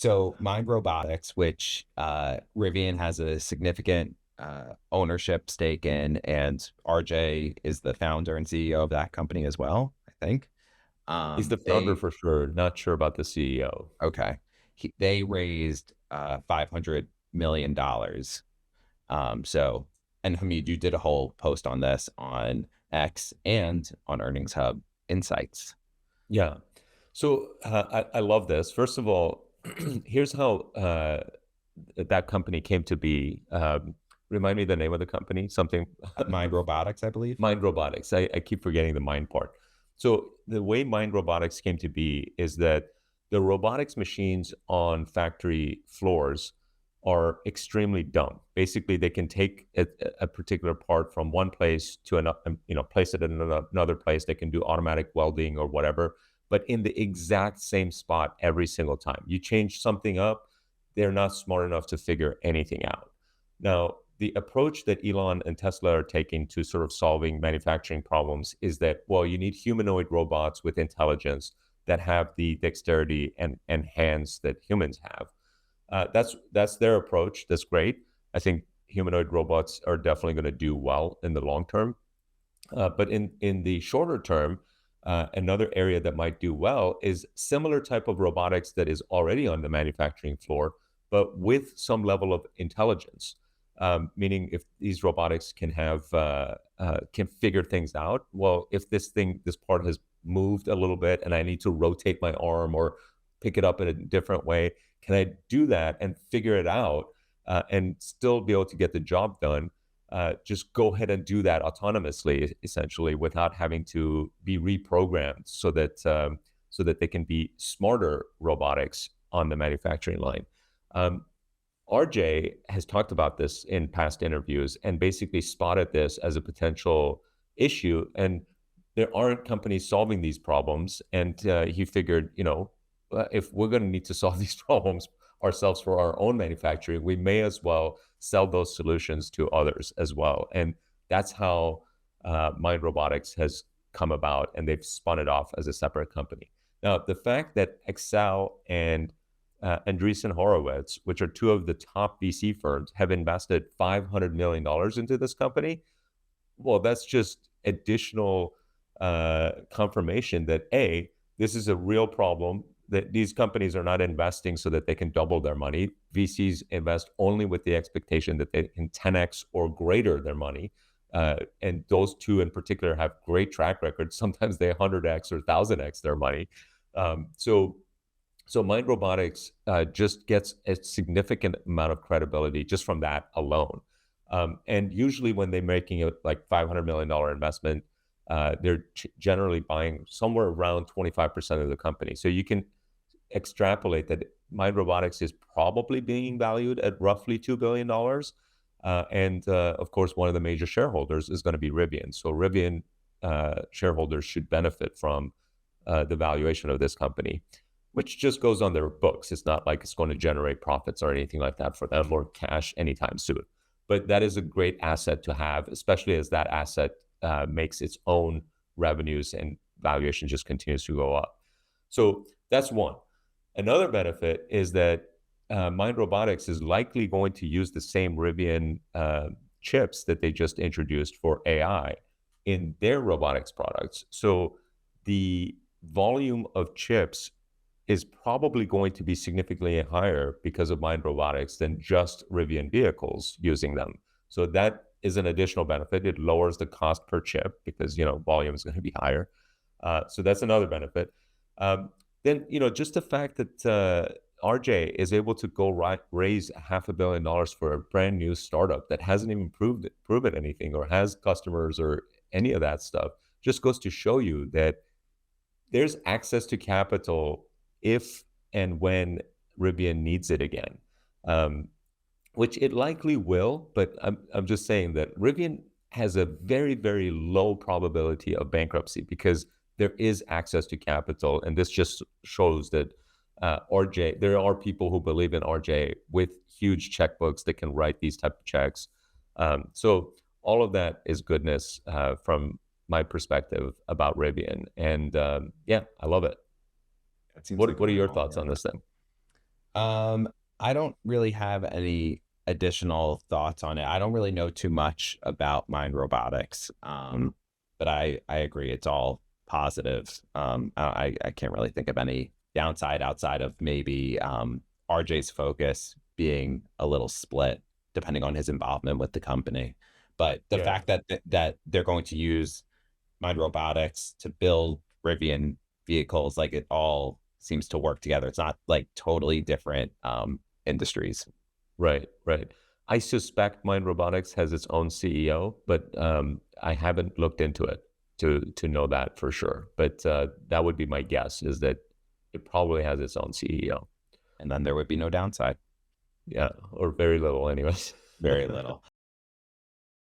So Mind Robotics, which Rivian has a significant ownership stake in, and RJ is the founder and CEO of that company as well, I think. He's the founder They for sure. Not sure about the CEO. okay. They raised $500 million. So, and Hamid, you did a whole post on this on X and on Earnings Hub Insights. Yeah. So I love this. First of all, here's how that company came to be. Remind me the name of the company. Something Mind Robotics, I believe. Mind Robotics. I keep forgetting the mind part. So the way Mind Robotics came to be is that the robotics machines on factory floors are extremely dumb. Basically, they can take a particular part from one place to another, place it in another place. They can do automatic welding or whatever, but in the exact same spot every single time. You change something up, they're not smart enough to figure anything out. Now, the approach that Elon and Tesla are taking to sort of solving manufacturing problems is that, well, you need humanoid robots with intelligence that have the dexterity and hands that humans have. That's their approach. That's great. I think humanoid robots are definitely going to do well in the long term. But in the shorter term, another area that might do well is similar type of robotics that is already on the manufacturing floor, but with some level of intelligence. Meaning, if these robotics can figure things out. Well, if this part has moved a little bit, and I need to rotate my arm or pick it up in a different way, can I do that and figure it out and still be able to get the job done? Just go ahead and do that autonomously, essentially, without having to be reprogrammed, so that they can be smarter robotics on the manufacturing line. RJ has talked about this in past interviews and basically spotted this as a potential issue. And there aren't companies solving these problems. And he figured, if we're going to need to solve these problems ourselves for our own manufacturing, we may as well sell those solutions to others as well. And that's how Mind Robotics has come about, and they've spun it off as a separate company. Now, the fact that Accel and Andreessen Horowitz, which are two of the top VC firms, have invested $500 million into this company, well, that's just additional confirmation that A, this is a real problem, that these companies are not investing so that they can double their money. VCs invest only with the expectation that they can 10x or greater their money. And those two in particular have great track records. Sometimes they 100x or 1000x their money. So Mind Robotics just gets a significant amount of credibility just from that alone. And usually when they're making a like $500 million investment, they're generally buying somewhere around 25% of the company. So you can extrapolate that Mind Robotics is probably being valued at roughly $2 billion. And of course, one of the major shareholders is going to be Rivian. So Rivian shareholders should benefit from the valuation of this company, which just goes on their books. It's not like it's going to generate profits or anything like that for them or cash anytime soon. But that is a great asset to have, especially as that asset makes its own revenues and valuation just continues to go up. So that's one. Another benefit is that Mind Robotics is likely going to use the same Rivian chips that they just introduced for AI in their robotics products. So the volume of chips is probably going to be significantly higher because of Mind Robotics than just Rivian vehicles using them. So that is an additional benefit. It lowers the cost per chip because, volume is going to be higher. So that's another benefit. Then, just the fact that RJ is able to raise $500 million for a brand new startup that hasn't even proven anything or has customers or any of that stuff just goes to show you that there's access to capital if and when Rivian needs it again, which it likely will. But I'm just saying that Rivian has a very, very low probability of bankruptcy because there is access to capital. And this just shows that RJ, there are people who believe in RJ with huge checkbooks that can write these type of checks. So all of that is goodness from my perspective about Rivian. And yeah, I love it. That seems What like are a your win-all, thoughts yeah. on this thing? Um, I don't really have any additional thoughts on it. I don't really know too much about Mind Robotics. But I agree it's all positive. I can't really think of any downside outside of maybe RJ's focus being a little split depending on his involvement with the company. But the Yeah. fact that they're going to use Mind Robotics to build Rivian vehicles, like it all seems to work together. It's not like totally different industries. Right, right. I suspect Mind Robotics has its own CEO, but I haven't looked into it to know that for sure. But that would be my guess, is that it probably has its own CEO. And then there would be no downside. Yeah, or very little anyways. Very little.